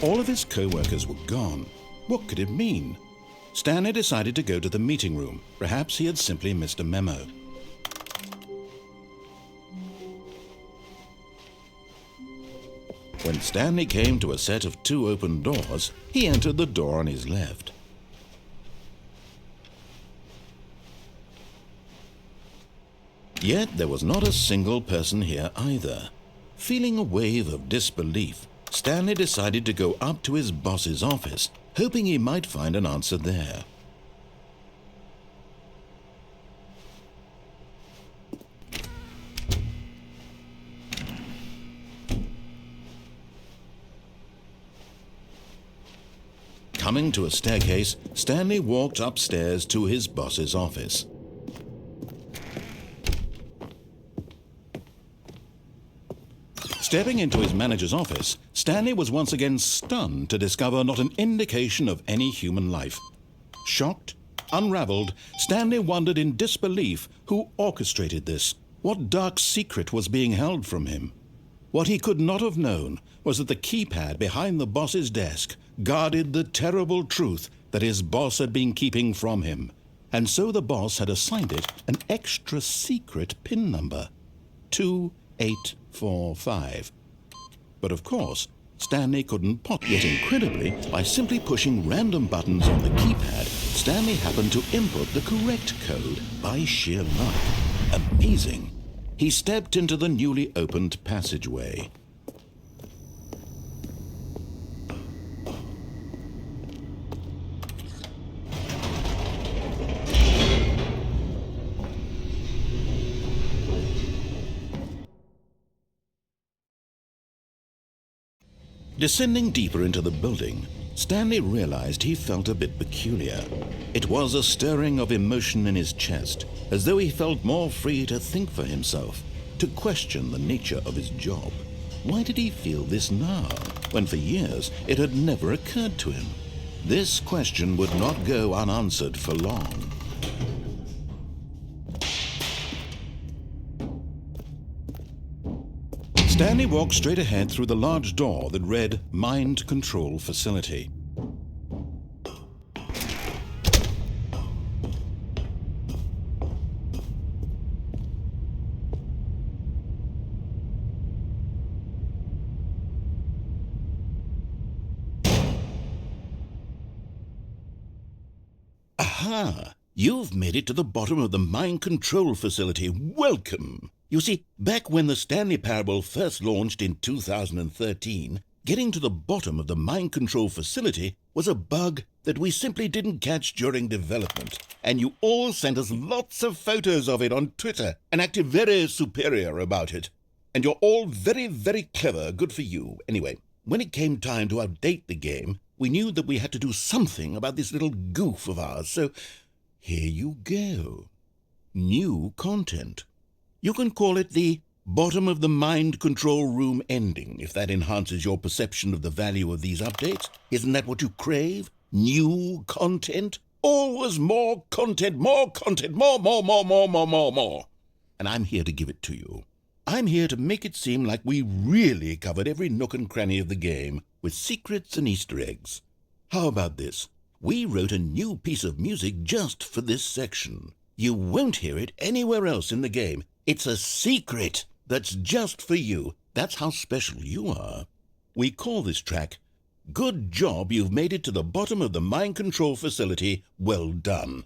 All of his co-workers were gone. What could it mean? Stanley decided to go to the meeting room. Perhaps he had simply missed a memo. When Stanley came to a set of 2 open doors, he entered the door on his left. Yet there was not a single person here either. Feeling a wave of disbelief, Stanley decided to go up to his boss's office, hoping he might find an answer there. Coming to a staircase, Stanley walked upstairs to his boss's office. Stepping into his manager's office, Stanley was once again stunned to discover not an indication of any human life. Shocked, unraveled, Stanley wondered in disbelief who orchestrated this, what dark secret was being held from him. What he could not have known was that the keypad behind the boss's desk guarded the terrible truth that his boss had been keeping from him, and so the boss had assigned it an extra secret PIN number, 2845. But of course, Stanley couldn't pot. Yet incredibly, by simply pushing random buttons on the keypad, Stanley happened to input the correct code by sheer luck. Amazing. He stepped into the newly opened passageway. Descending deeper into the building, Stanley realized he felt a bit peculiar. It was a stirring of emotion in his chest, as though he felt more free to think for himself, to question the nature of his job. Why did he feel this now, when for years it had never occurred to him? This question would not go unanswered for long. Stanley walked straight ahead through the large door that read Mind Control Facility. Aha! You've made it to the bottom of the Mind Control Facility. Welcome! You see, back when the Stanley Parable first launched in 2013, getting to the bottom of the Mind Control Facility was a bug that we simply didn't catch during development. And you all sent us lots of photos of it on Twitter and acted very superior about it. And you're all very, very clever. Good for you. Anyway, when it came time to update the game, we knew that we had to do something about this little goof of ours. So here you go. New content. You can call it the bottom of the mind control room ending, if that enhances your perception of the value of these updates. Isn't that what you crave? New content? Always more content, more, more. And I'm here to give it to you. I'm here to make it seem like we really covered every nook and cranny of the game, with secrets and Easter eggs. How about this? We wrote a new piece of music just for this section. You won't hear it anywhere else in the game. It's a secret that's just for you. That's how special you are. We call this track, Good Job You've Made It to the Bottom of the Mind Control Facility. Well done.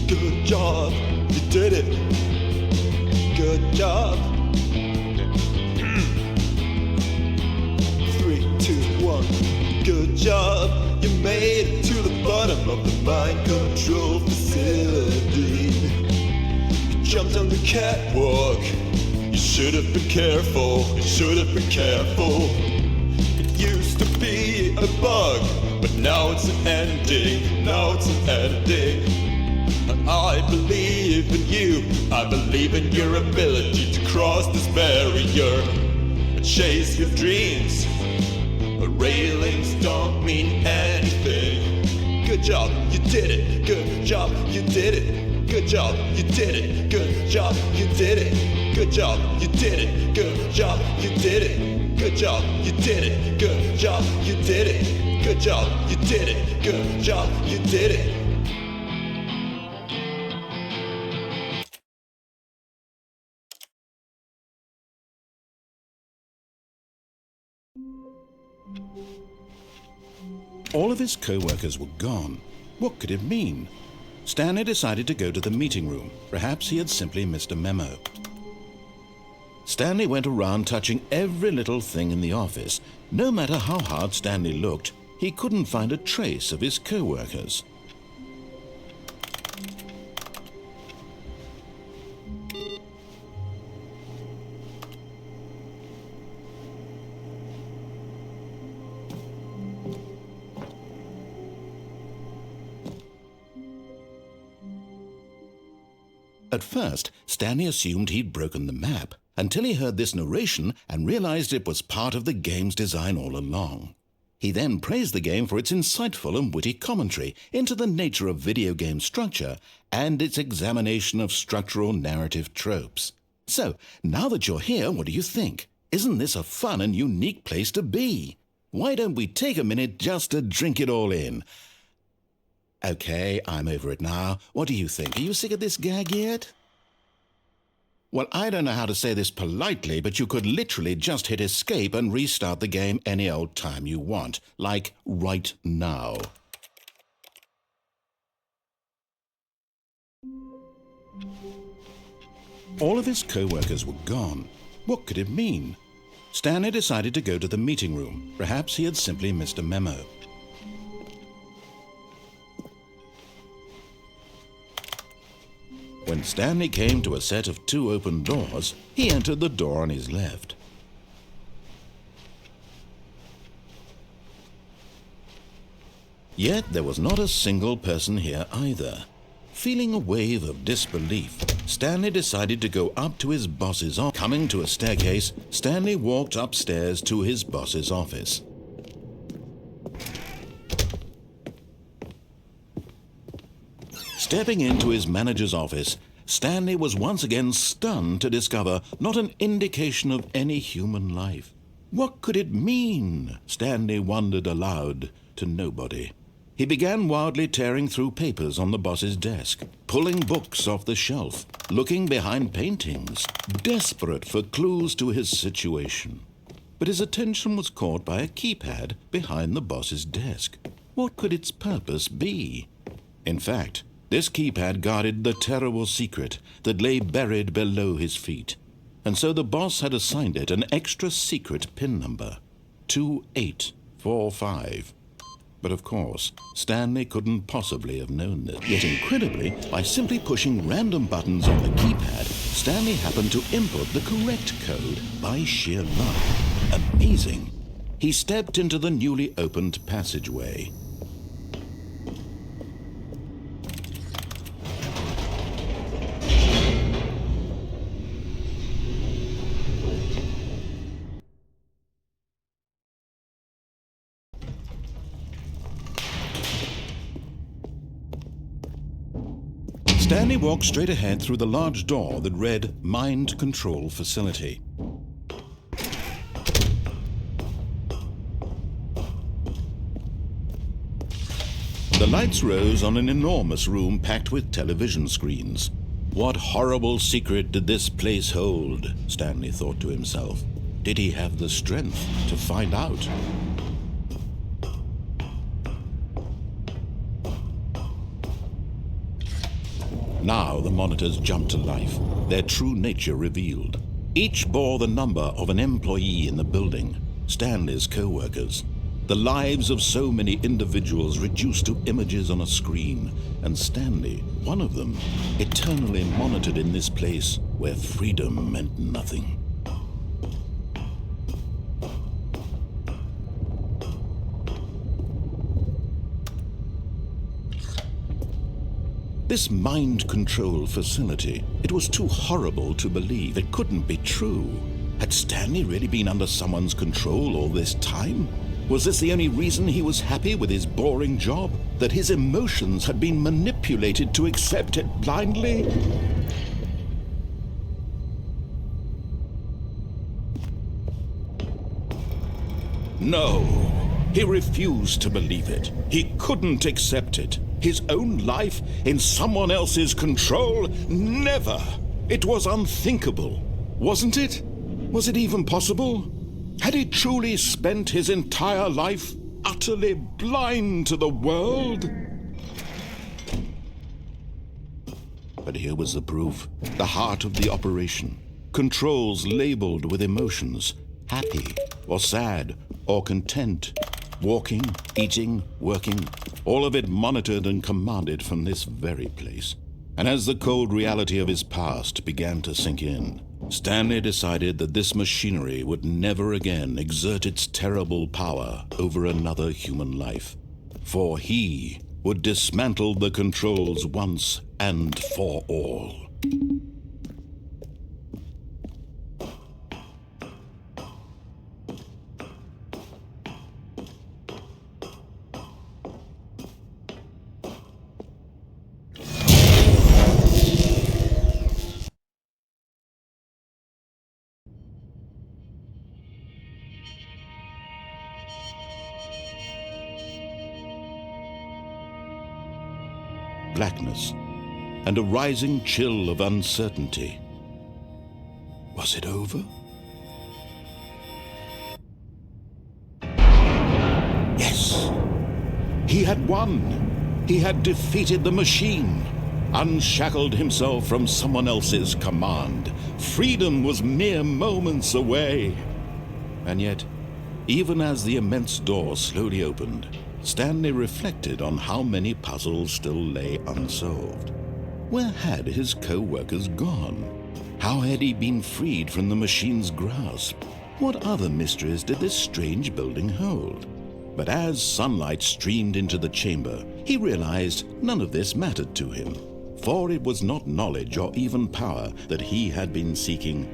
Good job, you did it. Good job. 3, 2, 1. Good job, you made it to the bottom of the mind control facility. You jumped on the catwalk. You should have been careful. You should have been careful. It used to be a bug, but now it's an ending. Now it's an ending. I believe in you. I believe in your ability to cross this barrier and chase your dreams. But railings don't mean anything. Good job, you did it. Good job, you did it. Good job, you did it. Good job, you did it. Good job, you did it. Good job, you did it. Good job, you did it. Good job, you did it. Good job, you did it. Good job, you did it. All of his co-workers were gone. What could it mean? Stanley decided to go to the meeting room. Perhaps he had simply missed a memo. Stanley went around touching every little thing in the office. No matter how hard Stanley looked, he couldn't find a trace of his co-workers. At first, Stanley assumed he'd broken the map, until he heard this narration and realized it was part of the game's design all along. He then praised the game for its insightful and witty commentary into the nature of video game structure and its examination of structural narrative tropes. So, now that you're here, what do you think? Isn't this a fun and unique place to be? Why don't we take a minute just to drink it all in? Okay, I'm over it now. What do you think? Are you sick of this gag yet? Well, I don't know how to say this politely, but you could literally just hit escape and restart the game any old time you want, like right now. All of his co-workers were gone. What could it mean? Stanley decided to go to the meeting room. Perhaps he had simply missed a memo. When Stanley came to a set of 2 open doors, he entered the door on his left. Yet there was not a single person here either. Feeling a wave of disbelief, Stanley decided to go up to his boss's office. Coming to a staircase, Stanley walked upstairs to his boss's office. Stepping into his manager's office, Stanley was once again stunned to discover not an indication of any human life. What could it mean? Stanley wondered aloud to nobody. He began wildly tearing through papers on the boss's desk, pulling books off the shelf, looking behind paintings, desperate for clues to his situation. But his attention was caught by a keypad behind the boss's desk. What could its purpose be? In fact, this keypad guarded the terrible secret that lay buried below his feet, and so the boss had assigned it an extra secret PIN number, 2845. But of course, Stanley couldn't possibly have known this. Yet incredibly, by simply pushing random buttons on the keypad, Stanley happened to input the correct code by sheer luck. Amazing! He stepped into the newly opened passageway. Stanley walked straight ahead through the large door that read Mind Control Facility. The lights rose on an enormous room packed with television screens. What horrible secret did this place hold? Stanley thought to himself. Did he have the strength to find out? Now the monitors jumped to life, their true nature revealed. Each bore the number of an employee in the building, Stanley's co-workers. The lives of so many individuals reduced to images on a screen, and Stanley, one of them, eternally monitored in this place where freedom meant nothing. This mind control facility, it was too horrible to believe. It couldn't be true. Had Stanley really been under someone's control all this time? Was this the only reason he was happy with his boring job? That his emotions had been manipulated to accept it blindly? No, he refused to believe it. He couldn't accept it. His own life in someone else's control? Never! It was unthinkable, wasn't it? Was it even possible? Had he truly spent his entire life utterly blind to the world? But here was the proof, the heart of the operation. Controls labeled with emotions, happy or sad or content, walking, eating, working, all of it monitored and commanded from this very place. And as the cold reality of his past began to sink in, Stanley decided that this machinery would never again exert its terrible power over another human life, for he would dismantle the controls once and for all. Blackness, and a rising chill of uncertainty. Was it over? Yes! He had won! He had defeated the machine, unshackled himself from someone else's command. Freedom was mere moments away. And yet, even as the immense door slowly opened, Stanley reflected on how many puzzles still lay unsolved. Where had his co-workers gone? How had he been freed from the machine's grasp? What other mysteries did this strange building hold? But as sunlight streamed into the chamber, he realized none of this mattered to him, for it was not knowledge or even power that he had been seeking,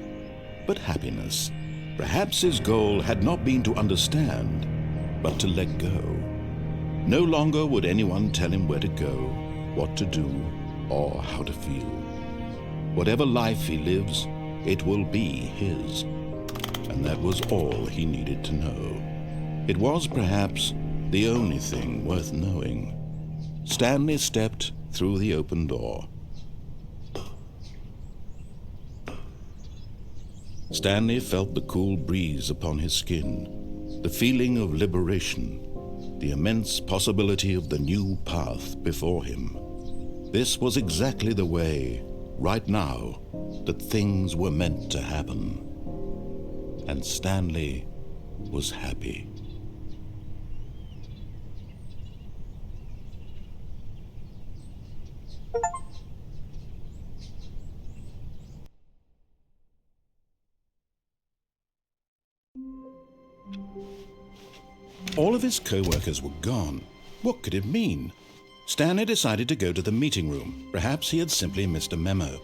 but happiness. Perhaps his goal had not been to understand, but to let go. No longer would anyone tell him where to go, what to do, or how to feel. Whatever life he lives, it will be his. And that was all he needed to know. It was perhaps the only thing worth knowing. Stanley stepped through the open door. Stanley felt the cool breeze upon his skin, the feeling of liberation, the immense possibility of the new path before him. This was exactly the way, right now, that things were meant to happen. And Stanley was happy. All of his co-workers were gone. What could it mean? Stanley decided to go to the meeting room. Perhaps he had simply missed a memo.